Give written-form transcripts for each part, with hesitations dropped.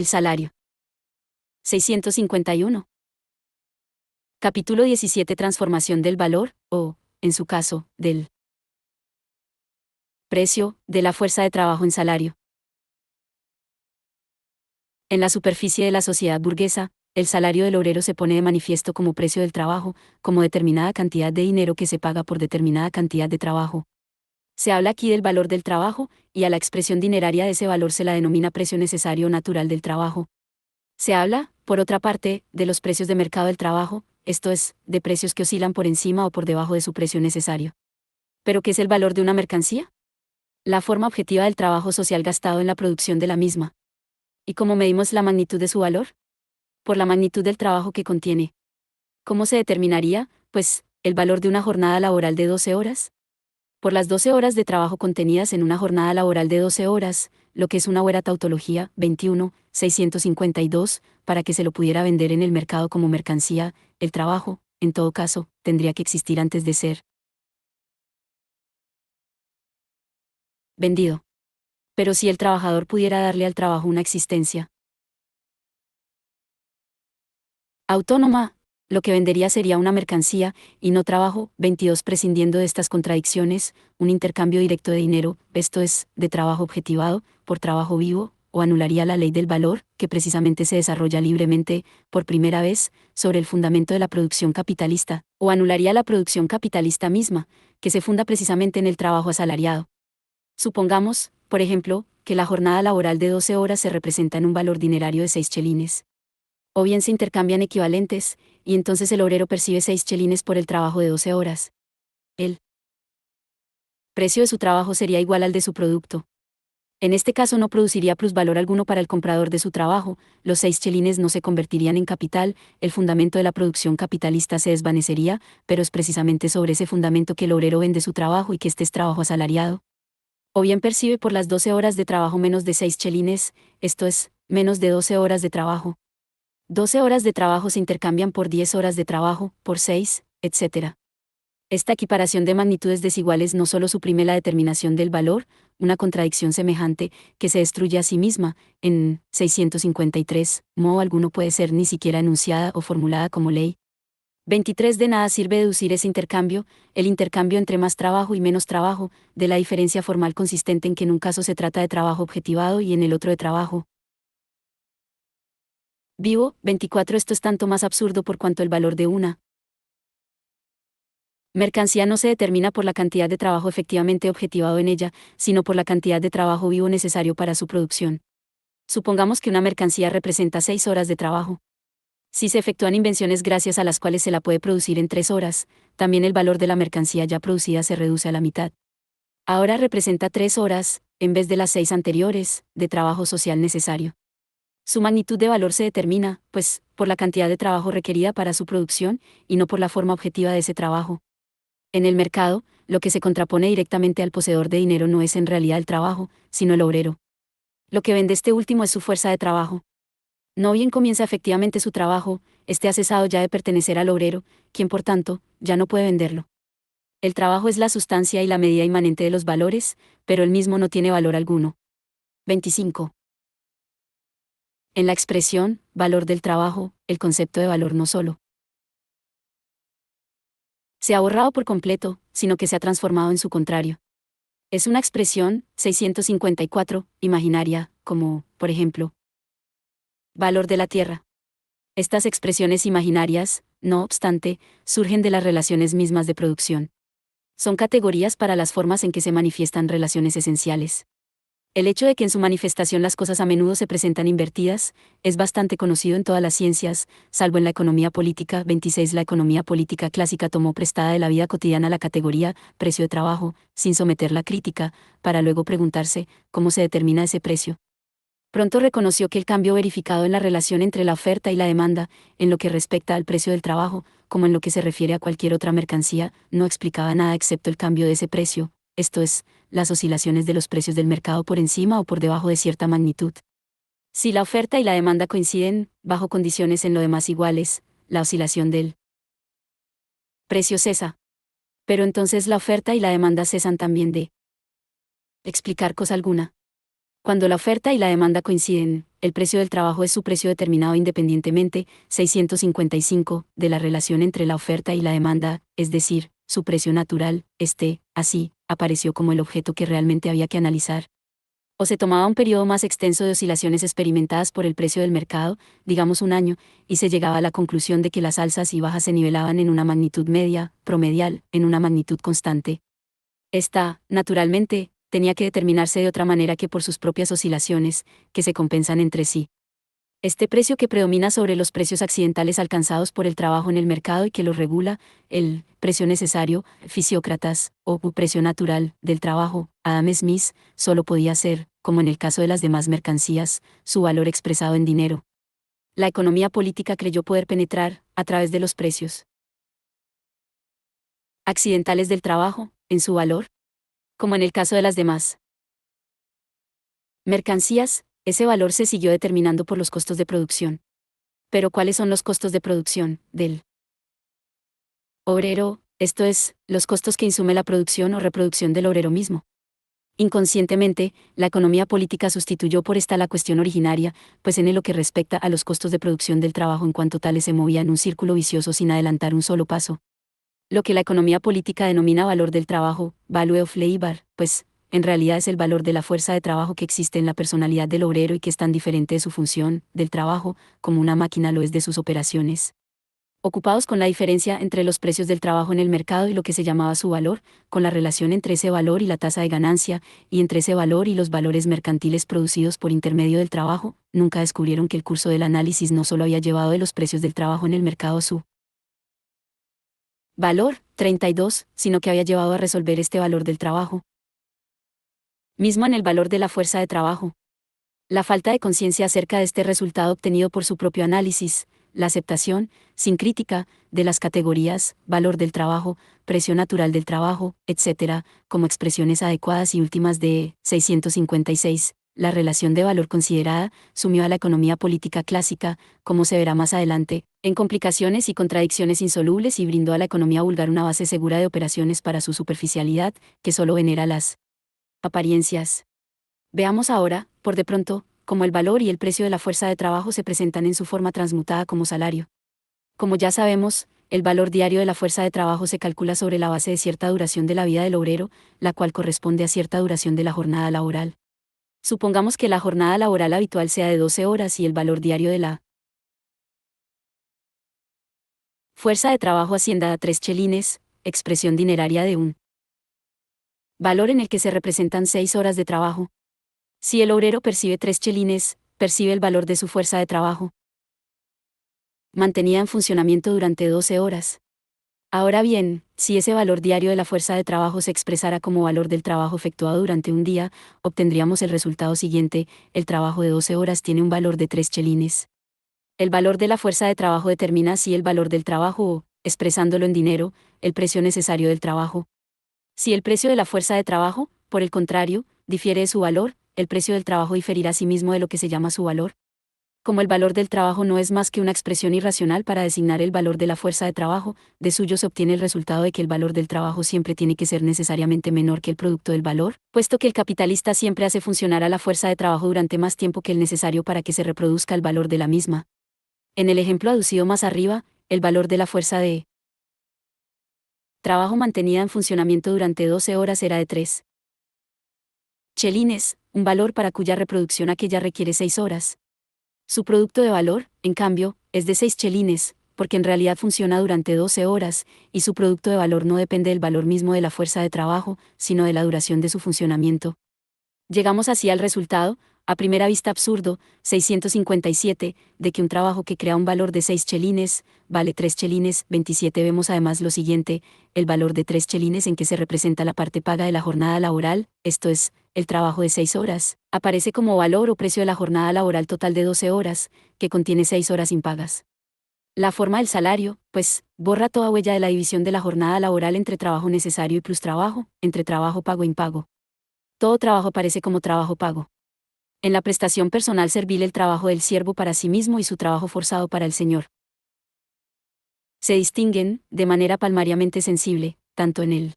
El salario. 651. Capítulo 17. Transformación del valor, o, en su caso, del precio, de la fuerza de trabajo en salario. En la superficie de la sociedad burguesa, el salario del obrero se pone de manifiesto como precio del trabajo, como determinada cantidad de dinero que se paga por determinada cantidad de trabajo. Se habla aquí del valor del trabajo, y a la expresión dineraria de ese valor se la denomina precio necesario o natural del trabajo. Se habla, por otra parte, de los precios de mercado del trabajo, esto es, de precios que oscilan por encima o por debajo de su precio necesario. ¿Pero qué es el valor de una mercancía? La forma objetiva del trabajo social gastado en la producción de la misma. ¿Y cómo medimos la magnitud de su valor? Por la magnitud del trabajo que contiene. ¿Cómo se determinaría, pues, el valor de una jornada laboral de 12 horas? Por las 12 horas de trabajo contenidas en una jornada laboral de 12 horas, lo que es una buena tautología, 21, 652, para que se lo pudiera vender en el mercado como mercancía, el trabajo, en todo caso, tendría que existir antes de ser vendido. Pero si el trabajador pudiera darle al trabajo una existencia autónoma, lo que vendería sería una mercancía, y no trabajo. 22. Prescindiendo de estas contradicciones, un intercambio directo de dinero, esto es, de trabajo objetivado, por trabajo vivo, o anularía la ley del valor, que precisamente se desarrolla libremente, por primera vez, sobre el fundamento de la producción capitalista, o anularía la producción capitalista misma, que se funda precisamente en el trabajo asalariado. Supongamos, por ejemplo, que la jornada laboral de 12 horas se representa en un valor dinerario de 6 chelines. O bien se intercambian equivalentes, y entonces el obrero percibe 6 chelines por el trabajo de 12 horas. El precio de su trabajo sería igual al de su producto. En este caso no produciría plusvalor alguno para el comprador de su trabajo, los 6 chelines no se convertirían en capital, el fundamento de la producción capitalista se desvanecería, pero es precisamente sobre ese fundamento que el obrero vende su trabajo y que este es trabajo asalariado. O bien percibe por las 12 horas de trabajo menos de 6 chelines, esto es, menos de 12 horas de trabajo. 12 horas de trabajo se intercambian por 10 horas de trabajo, por 6, etc. Esta equiparación de magnitudes desiguales no solo suprime la determinación del valor, una contradicción semejante, que se destruye a sí misma, en 653, modo alguno puede ser ni siquiera enunciada o formulada como ley. 23. De nada sirve deducir ese intercambio, el intercambio entre más trabajo y menos trabajo, de la diferencia formal consistente en que en un caso se trata de trabajo objetivado y en el otro de trabajo vivo. 24. Esto es tanto más absurdo por cuanto el valor de una mercancía no se determina por la cantidad de trabajo efectivamente objetivado en ella, sino por la cantidad de trabajo vivo necesario para su producción. Supongamos que una mercancía representa 6 horas de trabajo. Si se efectúan invenciones gracias a las cuales se la puede producir en 3 horas, también el valor de la mercancía ya producida se reduce a la mitad. Ahora representa 3 horas, en vez de las 6 anteriores, de trabajo social necesario. Su magnitud de valor se determina, pues, por la cantidad de trabajo requerida para su producción, y no por la forma objetiva de ese trabajo. En el mercado, lo que se contrapone directamente al poseedor de dinero no es en realidad el trabajo, sino el obrero. Lo que vende este último es su fuerza de trabajo. No bien comienza efectivamente su trabajo, este ha cesado ya de pertenecer al obrero, quien por tanto, ya no puede venderlo. El trabajo es la sustancia y la medida inmanente de los valores, pero el mismo no tiene valor alguno. 25. En la expresión, valor del trabajo, el concepto de valor no solo se ha borrado por completo, sino que se ha transformado en su contrario. Es una expresión, 654, imaginaria, como, por ejemplo, valor de la tierra. Estas expresiones imaginarias, no obstante, surgen de las relaciones mismas de producción. Son categorías para las formas en que se manifiestan relaciones esenciales. El hecho de que en su manifestación las cosas a menudo se presentan invertidas, es bastante conocido en todas las ciencias, salvo en la economía política. 26. La economía política clásica tomó prestada de la vida cotidiana la categoría precio de trabajo, sin someterla a crítica, para luego preguntarse cómo se determina ese precio. Pronto reconoció que el cambio verificado en la relación entre la oferta y la demanda, en lo que respecta al precio del trabajo, como en lo que se refiere a cualquier otra mercancía, no explicaba nada excepto el cambio de ese precio, esto es, las oscilaciones de los precios del mercado por encima o por debajo de cierta magnitud. Si la oferta y la demanda coinciden, bajo condiciones en lo demás iguales, la oscilación del precio cesa. Pero entonces la oferta y la demanda cesan también de explicar cosa alguna. Cuando la oferta y la demanda coinciden, el precio del trabajo es su precio determinado independientemente, 655, de la relación entre la oferta y la demanda, es decir, su precio natural. Así, apareció como el objeto que realmente había que analizar. O se tomaba un periodo más extenso de oscilaciones experimentadas por el precio del mercado, digamos un año, y se llegaba a la conclusión de que las alzas y bajas se nivelaban en una magnitud media, promedial, en una magnitud constante. Esta, naturalmente, tenía que determinarse de otra manera que por sus propias oscilaciones, que se compensan entre sí. Este precio que predomina sobre los precios accidentales alcanzados por el trabajo en el mercado y que los regula, el precio necesario, fisiócratas, o precio natural, del trabajo, Adam Smith, solo podía ser, como en el caso de las demás mercancías, su valor expresado en dinero. La economía política creyó poder penetrar, a través de los precios accidentales del trabajo, en su valor, como en el caso de las demás mercancías, ese valor se siguió determinando por los costos de producción. Pero ¿cuáles son los costos de producción del obrero? Esto es, los costos que insume la producción o reproducción del obrero mismo. Inconscientemente, la economía política sustituyó por esta la cuestión originaria, pues en lo que respecta a los costos de producción del trabajo en cuanto tales se movía en un círculo vicioso sin adelantar un solo paso. Lo que la economía política denomina valor del trabajo, value of labor, pues, en realidad es el valor de la fuerza de trabajo que existe en la personalidad del obrero y que es tan diferente de su función, del trabajo, como una máquina lo es de sus operaciones. Ocupados con la diferencia entre los precios del trabajo en el mercado y lo que se llamaba su valor, con la relación entre ese valor y la tasa de ganancia, y entre ese valor y los valores mercantiles producidos por intermedio del trabajo, nunca descubrieron que el curso del análisis no solo había llevado de los precios del trabajo en el mercado a su valor, 32, sino que había llevado a resolver este valor del trabajo mismo en el valor de la fuerza de trabajo. La falta de conciencia acerca de este resultado obtenido por su propio análisis, la aceptación, sin crítica, de las categorías, valor del trabajo, precio natural del trabajo, etc., como expresiones adecuadas y últimas de 656, la relación de valor considerada, sumió a la economía política clásica, como se verá más adelante, en complicaciones y contradicciones insolubles y brindó a la economía vulgar una base segura de operaciones para su superficialidad, que solo venera las apariencias. Veamos ahora, por de pronto, cómo el valor y el precio de la fuerza de trabajo se presentan en su forma transmutada como salario. Como ya sabemos, el valor diario de la fuerza de trabajo se calcula sobre la base de cierta duración de la vida del obrero, la cual corresponde a cierta duración de la jornada laboral. Supongamos que la jornada laboral habitual sea de 12 horas y el valor diario de la fuerza de trabajo ascienda a 3 chelines, expresión dineraria de un valor en el que se representan 6 horas de trabajo. Si el obrero percibe 3 chelines, percibe el valor de su fuerza de trabajo mantenida en funcionamiento durante 12 horas. Ahora bien, si ese valor diario de la fuerza de trabajo se expresara como valor del trabajo efectuado durante un día, obtendríamos el resultado siguiente: el trabajo de 12 horas tiene un valor de 3 chelines. El valor de la fuerza de trabajo determina así el valor del trabajo o, expresándolo en dinero, el precio necesario del trabajo. Si el precio de la fuerza de trabajo, por el contrario, difiere de su valor, el precio del trabajo diferirá asimismo de lo que se llama su valor. Como el valor del trabajo no es más que una expresión irracional para designar el valor de la fuerza de trabajo, de suyo se obtiene el resultado de que el valor del trabajo siempre tiene que ser necesariamente menor que el producto del valor, puesto que el capitalista siempre hace funcionar a la fuerza de trabajo durante más tiempo que el necesario para que se reproduzca el valor de la misma. En el ejemplo aducido más arriba, el valor de la fuerza de trabajo mantenida en funcionamiento durante 12 horas era de 3 chelines, un valor para cuya reproducción aquella requiere 6 horas. Su producto de valor, en cambio, es de 6 chelines, porque en realidad funciona durante 12 horas, y su producto de valor no depende del valor mismo de la fuerza de trabajo, sino de la duración de su funcionamiento. Llegamos así al resultado, a primera vista absurdo, 657, de que un trabajo que crea un valor de 6 chelines, vale 3 chelines. 27. Vemos además lo siguiente: el valor de 3 chelines en que se representa la parte paga de la jornada laboral, esto es, el trabajo de 6 horas, aparece como valor o precio de la jornada laboral total de 12 horas, que contiene 6 horas impagas. La forma del salario, pues, borra toda huella de la división de la jornada laboral entre trabajo necesario y plus trabajo, entre trabajo pago e impago. Todo trabajo aparece como trabajo pago. En la prestación personal servil el trabajo del siervo para sí mismo y su trabajo forzado para el señor se distinguen, de manera palmariamente sensible, tanto en el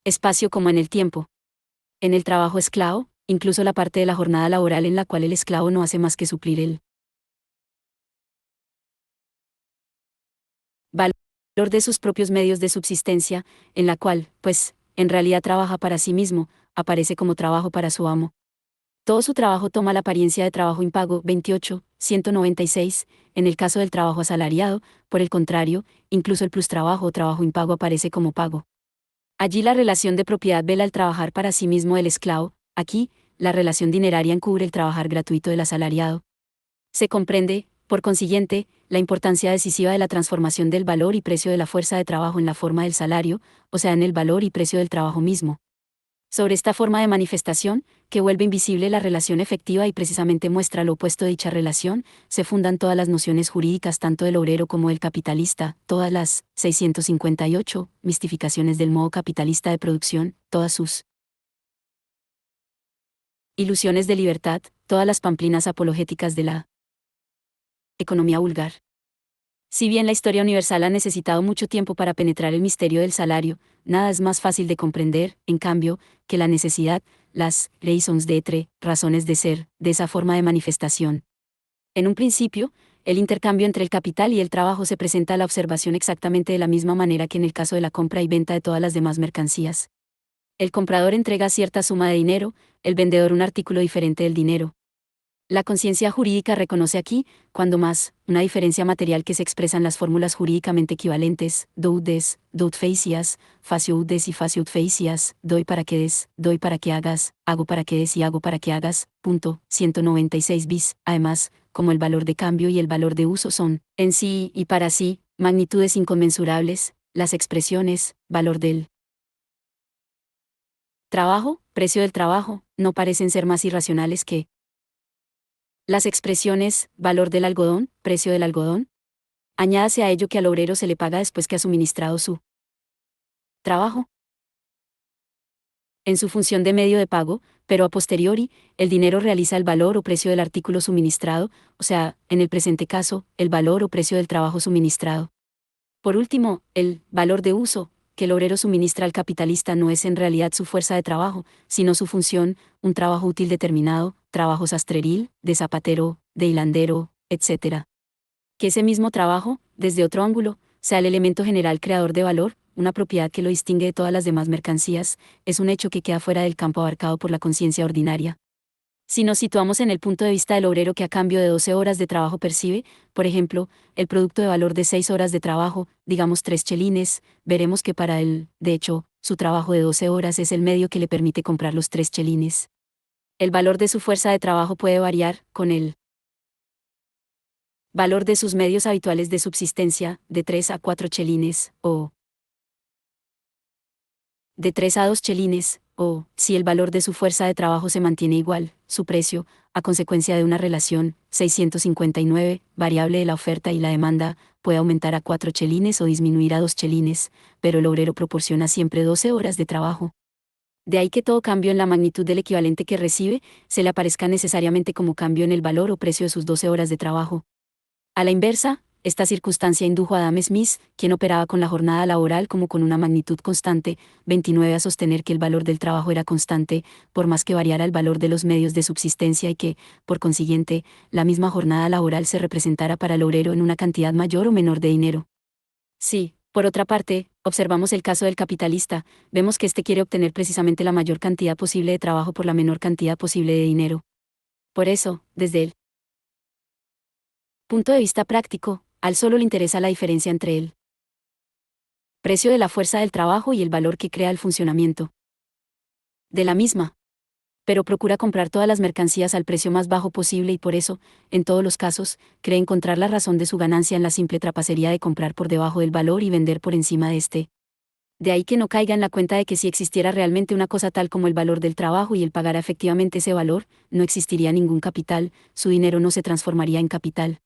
espacio como en el tiempo. En el trabajo esclavo, incluso la parte de la jornada laboral en la cual el esclavo no hace más que suplir el valor de sus propios medios de subsistencia, en la cual, pues, en realidad trabaja para sí mismo, aparece como trabajo para su amo. Todo su trabajo toma la apariencia de trabajo impago. 28, 196, en el caso del trabajo asalariado, por el contrario, incluso el plustrabajo o trabajo impago aparece como pago. Allí la relación de propiedad vela al trabajar para sí mismo del esclavo, aquí, la relación dineraria encubre el trabajar gratuito del asalariado. Se comprende, por consiguiente, la importancia decisiva de la transformación del valor y precio de la fuerza de trabajo en la forma del salario, o sea, en el valor y precio del trabajo mismo. Sobre esta forma de manifestación, que vuelve invisible la relación efectiva y precisamente muestra lo opuesto de dicha relación, se fundan todas las nociones jurídicas tanto del obrero como del capitalista, todas las 658 mistificaciones del modo capitalista de producción, todas sus ilusiones de libertad, todas las pamplinas apologéticas de la economía vulgar. Si bien la historia universal ha necesitado mucho tiempo para penetrar el misterio del salario, nada es más fácil de comprender, en cambio, que la necesidad, las raisons d'être, razones de ser, de esa forma de manifestación. En un principio, el intercambio entre el capital y el trabajo se presenta a la observación exactamente de la misma manera que en el caso de la compra y venta de todas las demás mercancías. El comprador entrega cierta suma de dinero, el vendedor un artículo diferente del dinero. La conciencia jurídica reconoce aquí, cuando más, una diferencia material que se expresa en las fórmulas jurídicamente equivalentes, do des, do facias, facio des y facio facias, doy para que des, doy para que hagas, hago para que des y hago para que hagas, punto, 196 bis. Además, como el valor de cambio y el valor de uso son, en sí y para sí, magnitudes inconmensurables, las expresiones, valor del trabajo, precio del trabajo, no parecen ser más irracionales que las expresiones, valor del algodón, precio del algodón. Añádase a ello que al obrero se le paga después que ha suministrado su trabajo en su función de medio de pago, pero a posteriori, el dinero realiza el valor o precio del artículo suministrado, o sea, en el presente caso, el valor o precio del trabajo suministrado. Por último, el valor de uso, que el obrero suministra al capitalista no es en realidad su fuerza de trabajo, sino su función, un trabajo útil determinado, trabajo sastreril, de zapatero, de hilandero, etc. Que ese mismo trabajo, desde otro ángulo, sea el elemento general creador de valor, una propiedad que lo distingue de todas las demás mercancías, es un hecho que queda fuera del campo abarcado por la conciencia ordinaria. Si nos situamos en el punto de vista del obrero que a cambio de 12 horas de trabajo percibe, por ejemplo, el producto de valor de 6 horas de trabajo, digamos 3 chelines, veremos que para él, de hecho, su trabajo de 12 horas es el medio que le permite comprar los 3 chelines. El valor de su fuerza de trabajo puede variar, con el valor de sus medios habituales de subsistencia, de 3 a 4 chelines, o de 3 a 2 chelines, o, si el valor de su fuerza de trabajo se mantiene igual, su precio, a consecuencia de una relación, 659, variable de la oferta y la demanda, puede aumentar a 4 chelines o disminuir a 2 chelines, pero el obrero proporciona siempre 12 horas de trabajo. De ahí que todo cambio en la magnitud del equivalente que recibe, se le aparezca necesariamente como cambio en el valor o precio de sus 12 horas de trabajo. A la inversa, esta circunstancia indujo a Adam Smith, quien operaba con la jornada laboral como con una magnitud constante, 29, a sostener que el valor del trabajo era constante, por más que variara el valor de los medios de subsistencia y que, por consiguiente, la misma jornada laboral se representara para el obrero en una cantidad mayor o menor de dinero. Sí, por otra parte, observamos el caso del capitalista, vemos que éste quiere obtener precisamente la mayor cantidad posible de trabajo por la menor cantidad posible de dinero. Por eso, desde el punto de vista práctico, al solo le interesa la diferencia entre el precio de la fuerza del trabajo y el valor que crea el funcionamiento de la misma. Pero procura comprar todas las mercancías al precio más bajo posible y por eso, en todos los casos, cree encontrar la razón de su ganancia en la simple trapacería de comprar por debajo del valor y vender por encima de este. De ahí que no caiga en la cuenta de que si existiera realmente una cosa tal como el valor del trabajo y él pagara efectivamente ese valor, no existiría ningún capital, su dinero no se transformaría en capital.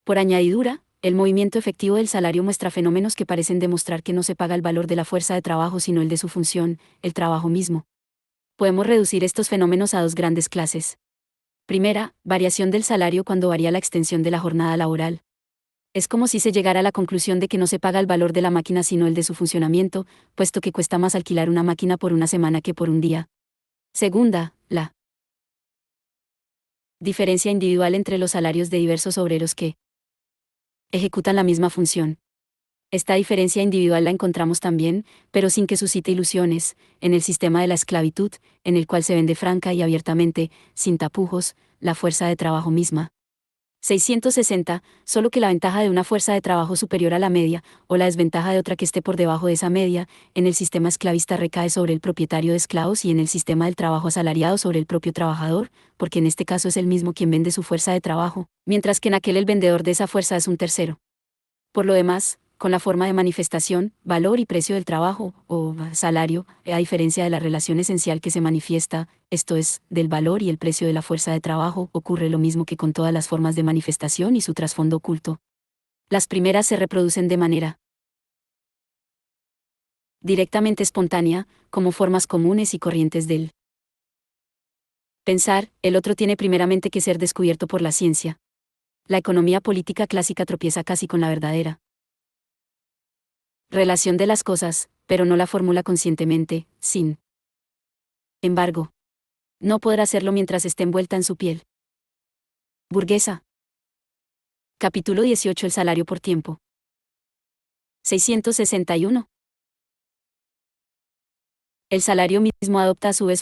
Por añadidura, el movimiento efectivo del salario muestra fenómenos que parecen demostrar que no se paga el valor de la fuerza de trabajo sino el de su función, el trabajo mismo. Podemos reducir estos fenómenos a dos grandes clases. Primera, variación del salario cuando varía la extensión de la jornada laboral. Es como si se llegara a la conclusión de que no se paga el valor de la máquina sino el de su funcionamiento, puesto que cuesta más alquilar una máquina por una semana que por un día. Segunda, la Diferencia individual entre los salarios de diversos obreros que ejecutan la misma función. Esta diferencia individual la encontramos también, pero sin que suscite ilusiones, en el sistema de la esclavitud, en el cual se vende franca y abiertamente, sin tapujos, la fuerza de trabajo misma. 660, solo que la ventaja de una fuerza de trabajo superior a la media, o la desventaja de otra que esté por debajo de esa media, en el sistema esclavista recae sobre el propietario de esclavos y en el sistema del trabajo asalariado sobre el propio trabajador, porque en este caso es el mismo quien vende su fuerza de trabajo, mientras que en aquel el vendedor de esa fuerza es un tercero. Por lo demás, con la forma de manifestación, valor y precio del trabajo, o salario, a diferencia de la relación esencial que se manifiesta, esto es, del valor y el precio de la fuerza de trabajo, ocurre lo mismo que con todas las formas de manifestación y su trasfondo oculto. Las primeras se reproducen de manera directamente espontánea, como formas comunes y corrientes del pensar, el otro tiene primeramente que ser descubierto por la ciencia. La economía política clásica tropieza casi con la verdadera relación de las cosas, pero no la formula conscientemente, sin embargo, no podrá hacerlo mientras esté envuelta en su piel burguesa. Capítulo 18. El salario por tiempo. 661. El salario mismo adopta a su vez